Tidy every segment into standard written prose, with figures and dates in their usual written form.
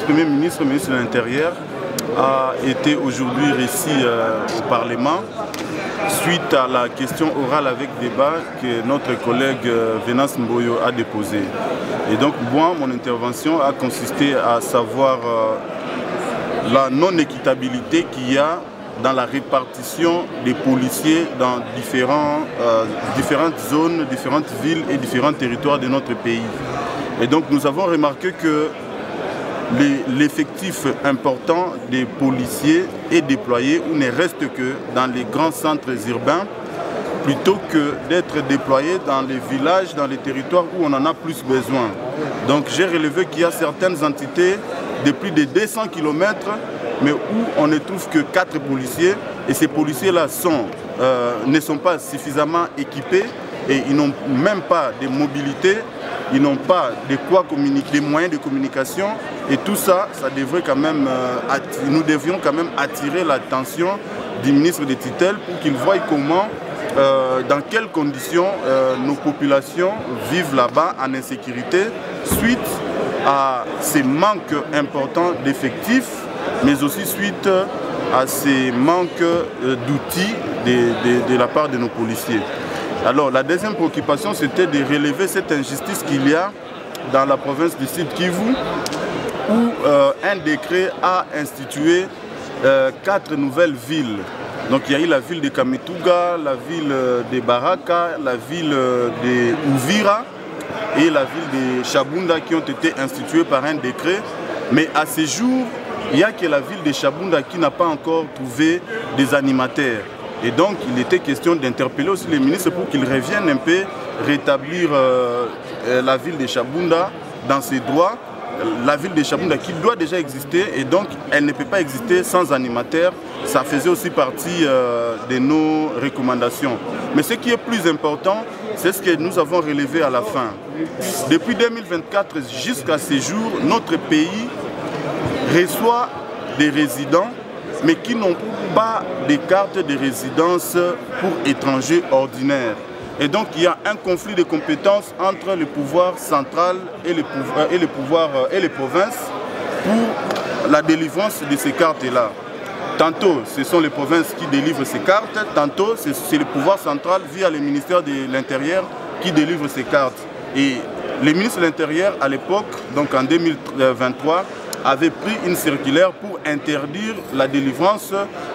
vice-premier ministre, ministre de l'Intérieur, a été aujourd'hui reçu au Parlement suite à la question orale avec débat que notre collègue Venance Mboyo a déposée. Et donc moi, mon intervention a consisté à savoir la non-équitabilité qu'il y a dans la répartition des policiers dans différentes zones, différentes villes et différents territoires de notre pays. Et donc nous avons remarqué que l'effectif important des policiers est déployé ou ne reste que dans les grands centres urbains plutôt que d'être déployé dans les villages, dans les territoires où on en a plus besoin. Donc j'ai relevé qu'il y a certaines entités de plus de 200 km mais où on ne trouve que 4 policiers et ces policiers-là ne sont pas suffisamment équipés et ils n'ont même pas de mobilité, ils n'ont pas de quoi communiquer, des moyens de communication et tout ça, ça devrait quand même, nous devions quand même attirer l'attention du ministre de tutelle pour qu'il voie comment, dans quelles conditions nos populations vivent là-bas en insécurité suite à ces manques importants d'effectifs, mais aussi suite à ces manques d'outils de la part de nos policiers. Alors la deuxième préoccupation, c'était de relever cette injustice qu'il y a dans la province du Sud Kivu, où un décret a institué 4 nouvelles villes. Donc il y a eu la ville de Kamituga, la ville de Baraka, la ville de Uvira et la ville de Chabunda qui ont été instituées par un décret. Mais à ce jour, il n'y a que la ville de Chabunda qui n'a pas encore trouvé des animateurs. Et donc, il était question d'interpeller aussi les ministres pour qu'ils reviennent un peu rétablir la ville de Chabunda dans ses droits. La ville de Chabunda qui doit déjà exister et donc elle ne peut pas exister sans animateur. Ça faisait aussi partie de nos recommandations. Mais ce qui est plus important, c'est ce que nous avons relevé à la fin. Depuis 2024 jusqu'à ce jour, notre pays reçoit des résidents mais qui n'ont pas de carte de résidence pour étrangers ordinaires. Et donc il y a un conflit de compétences entre le pouvoir central et les provinces pour la délivrance de ces cartes-là. Tantôt ce sont les provinces qui délivrent ces cartes, tantôt c'est le pouvoir central via le ministère de l'Intérieur qui délivre ces cartes. Et le ministre de l'Intérieur à l'époque, donc en 2023, avait pris une circulaire pour interdire la délivrance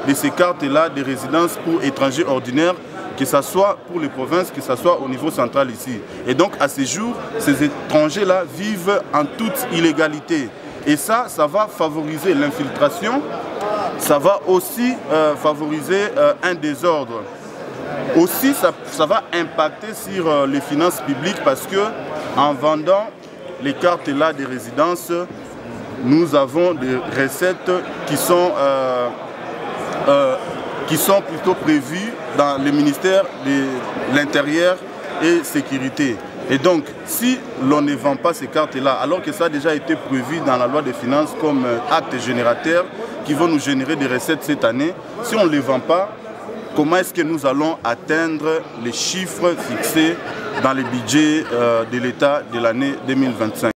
de ces cartes-là de résidence pour étrangers ordinaires, que ce soit pour les provinces, que ce soit au niveau central ici. Et donc à ce jour, ces étrangers-là vivent en toute illégalité. Et ça va favoriser l'infiltration, ça va aussi favoriser un désordre. Aussi, ça va impacter sur les finances publiques parce que en vendant les cartes-là de résidence, nous avons des recettes qui sont plutôt prévues dans le ministère de l'Intérieur et Sécurité. Et donc, si l'on ne vend pas ces cartes-là, alors que ça a déjà été prévu dans la loi des finances comme acte générateur qui vont nous générer des recettes cette année, si on ne les vend pas, comment est-ce que nous allons atteindre les chiffres fixés dans le budget de l'État de l'année 2025?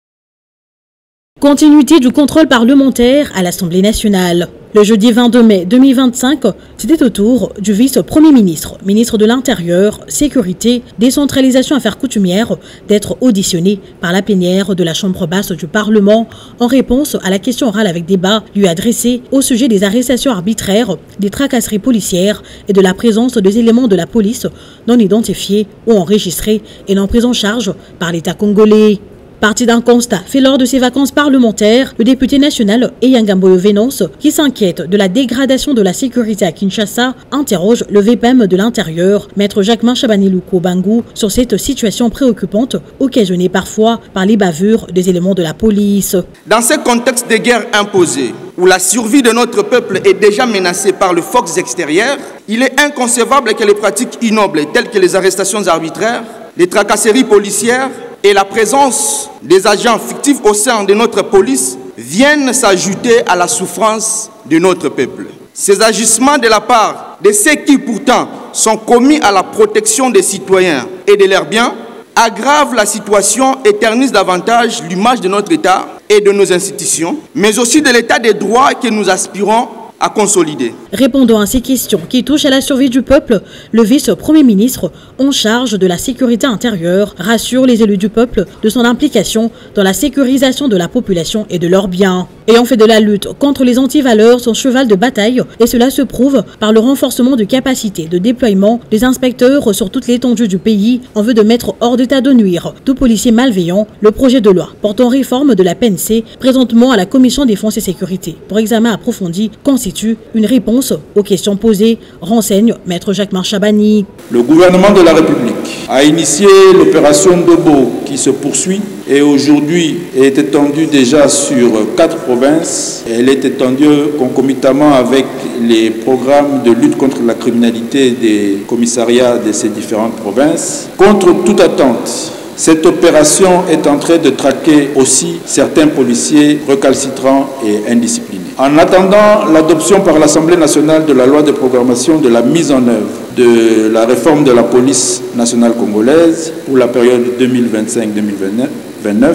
Continuité du contrôle parlementaire à l'Assemblée nationale. Le jeudi 22 mai 2025, c'était au tour du vice-premier ministre, ministre de l'Intérieur, Sécurité, Décentralisation Affaires coutumières, d'être auditionné par la plénière de la Chambre basse du Parlement en réponse à la question orale avec débat lui adressée au sujet des arrestations arbitraires, des tracasseries policières et de la présence des éléments de la police non identifiés ou enregistrés et non pris en charge par l'État congolais. Parti d'un constat fait lors de ses vacances parlementaires, le député national Eyanga Mboyo Venance, qui s'inquiète de la dégradation de la sécurité à Kinshasa, interroge le VPM de l'Intérieur, Maître Jacquemin Chabanilouko Bangou, sur cette situation préoccupante, occasionnée parfois par les bavures des éléments de la police. Dans ce contexte de guerre imposée, où la survie de notre peuple est déjà menacée par le forces extérieures, il est inconcevable que les pratiques ignobles telles que les arrestations arbitraires, les tracasseries policières, et la présence des agents fictifs au sein de notre police viennent s'ajouter à la souffrance de notre peuple. Ces agissements de la part de ceux qui pourtant sont commis à la protection des citoyens et de leurs biens aggravent la situation et ternissent davantage l'image de notre État et de nos institutions, mais aussi de l'état des droits que nous aspirons à consolider. Répondant à ces questions qui touchent à la survie du peuple, le vice-premier ministre en charge de la sécurité intérieure rassure les élus du peuple de son implication dans la sécurisation de la population et de leurs biens. Ayant fait de la lutte contre les antivaleurs son cheval de bataille, et cela se prouve par le renforcement de capacités de déploiement des inspecteurs sur toute l'étendue du pays en vue de mettre hors d'état de nuire tout policier malveillant, le projet de loi portant réforme de la PNC, présentement à la Commission Défense et Sécurité pour examen approfondi, constitue une réponse aux questions posées, renseigne Maître Jacques-Marc Chabani. Le gouvernement de la République a initié l'opération Dobo qui se poursuit et aujourd'hui est étendue déjà sur 4 provinces. Elle est étendue concomitamment avec les programmes de lutte contre la criminalité des commissariats de ces différentes provinces. Contre toute attente, cette opération est en train de traquer aussi certains policiers recalcitrants et indisciplinés. En attendant l'adoption par l'Assemblée nationale de la loi de programmation de la mise en œuvre de la réforme de la police nationale congolaise pour la période 2025-2029,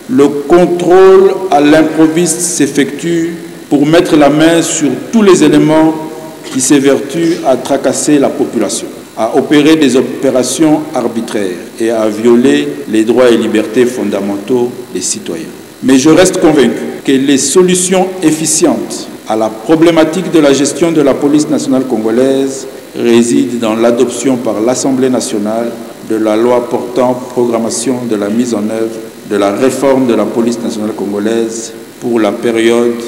le contrôle à l'improviste s'effectue pour mettre la main sur tous les éléments qui s'évertuent à tracasser la population, à opérer des opérations arbitraires et à violer les droits et libertés fondamentaux des citoyens. Mais je reste convaincu que les solutions efficientes à la problématique de la gestion de la police nationale congolaise résident dans l'adoption par l'Assemblée nationale de la loi portant programmation de la mise en œuvre de la réforme de la police nationale congolaise pour la période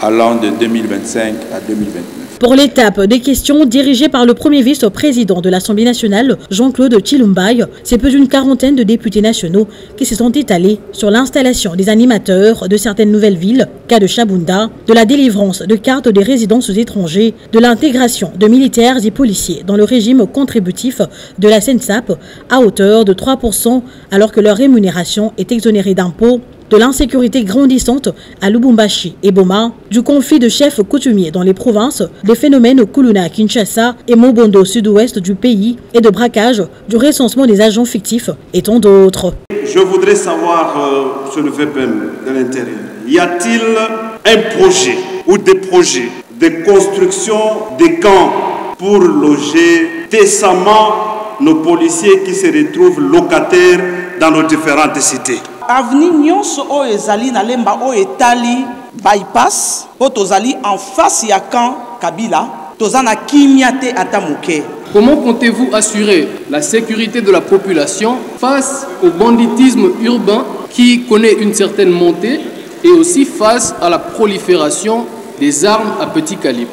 allant de 2025 à 2029. Pour l'étape des questions dirigée par le premier vice-président de l'Assemblée nationale, Jean-Claude Tshilumbaï, c'est plus d'une quarantaine de députés nationaux qui se sont étalés sur l'installation des animateurs de certaines nouvelles villes, cas de Chabunda, de la délivrance de cartes des résidences aux étrangers, de l'intégration de militaires et policiers dans le régime contributif de la SENSAP à hauteur de 3% alors que leur rémunération est exonérée d'impôts, de l'insécurité grandissante à Lubumbashi et Boma, du conflit de chefs coutumiers dans les provinces, des phénomènes au Kuluna, Kinshasa et Mobondo au sud-ouest du pays et de braquage, du recensement des agents fictifs et tant d'autres. Je voudrais savoir sur le VPM de l'intérieur, y a-t-il un projet ou des projets de construction des camps pour loger décemment nos policiers qui se retrouvent locataires dans nos différentes cités? Avenue nyonso o ezali na lemba o etali bypass po tozali en face ya camp Kabila tozana kimia te ata moke. Comment comptez-vous assurer la sécurité de la population face au banditisme urbain qui connaît une certaine montée et aussi face à la prolifération des armes à petit calibre?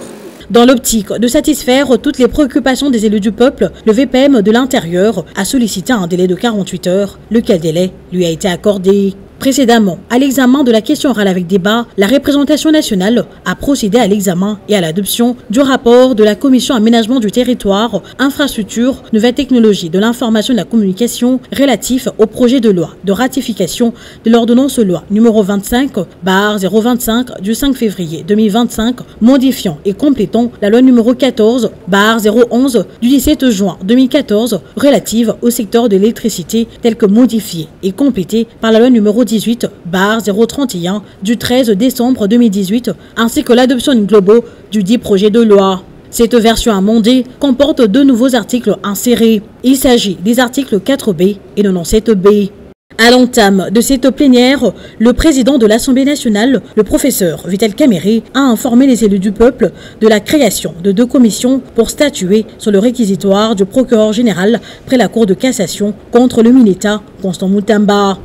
Dans l'optique de satisfaire toutes les préoccupations des élus du peuple, le VPM de l'Intérieur a sollicité un délai de 48 heures, lequel délai lui a été accordé. Précédemment, à l'examen de la question orale avec débat, la représentation nationale a procédé à l'examen et à l'adoption du rapport de la Commission aménagement du territoire, infrastructure, nouvelles technologies de l'information et de la communication relatif au projet de loi de ratification de l'ordonnance loi numéro 25/025 du 5 février 2025, modifiant et complétant la loi numéro 14/011 du 17 juin 2014 relative au secteur de l'électricité telle que modifiée et complétée par la loi numéro 18/031 du 13 décembre 2018 ainsi que l'adoption in globo du dit projet de loi. Cette version amendée comporte 2 nouveaux articles insérés. Il s'agit des articles 4B et 97B. À l'entame de cette plénière, le président de l'Assemblée nationale, le professeur Vital Kamerhe, a informé les élus du peuple de la création de 2 commissions pour statuer sur le réquisitoire du procureur général près la Cour de cassation contre le Mineta Constant Mutamba.